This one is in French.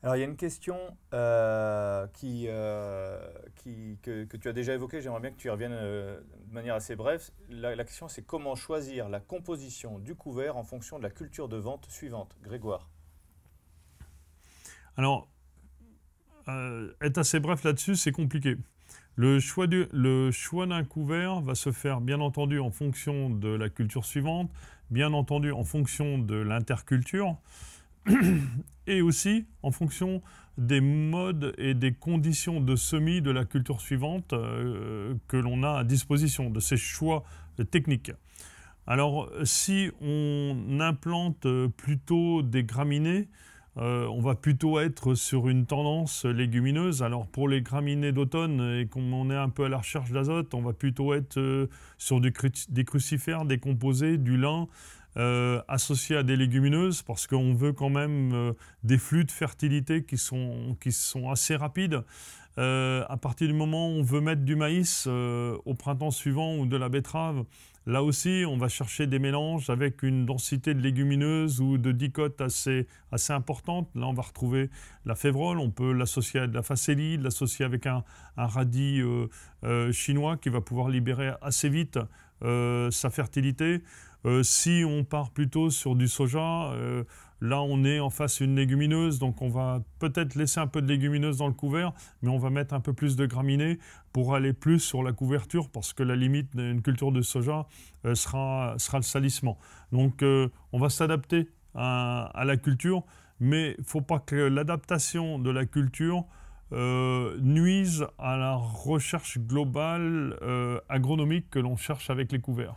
Alors, il y a une question que tu as déjà évoquée, j'aimerais bien que tu y reviennes de manière assez brève. La question, c'est comment choisir la composition du couvert en fonction de la culture de vente suivante. Grégoire. Alors, être assez bref là-dessus, c'est compliqué. Le choix d'un couvert va se faire bien entendu en fonction de la culture suivante, bien entendu en fonction de l'interculture, et aussi en fonction des modes et des conditions de semis de la culture suivante que l'on a à disposition, de ces choix techniques. Alors, si on implante plutôt des graminées, on va plutôt être sur une tendance légumineuse. Alors, pour les graminées d'automne, et comme on est un peu à la recherche d'azote, on va plutôt être sur des crucifères, des composés, du lin, associés à des légumineuses, parce qu'on veut quand même des flux de fertilité qui sont assez rapides. À partir du moment où on veut mettre du maïs au printemps suivant ou de la betterave, là aussi, on va chercher des mélanges avec une densité de légumineuses ou de dicotes assez importante. Là, on va retrouver la févrole, on peut l'associer à de la facélie, l'associer avec un radis chinois qui va pouvoir libérer assez vite sa fertilité. Si on part plutôt sur du soja, là on est en face d'une légumineuse, donc on va peut-être laisser un peu de légumineuse dans le couvert, mais on va mettre un peu plus de graminées pour aller plus sur la couverture, parce que la limite d'une culture de soja sera le salissement. Donc on va s'adapter à la culture, mais il ne faut pas que l'adaptation de la culture nuise à la recherche globale agronomique que l'on cherche avec les couverts.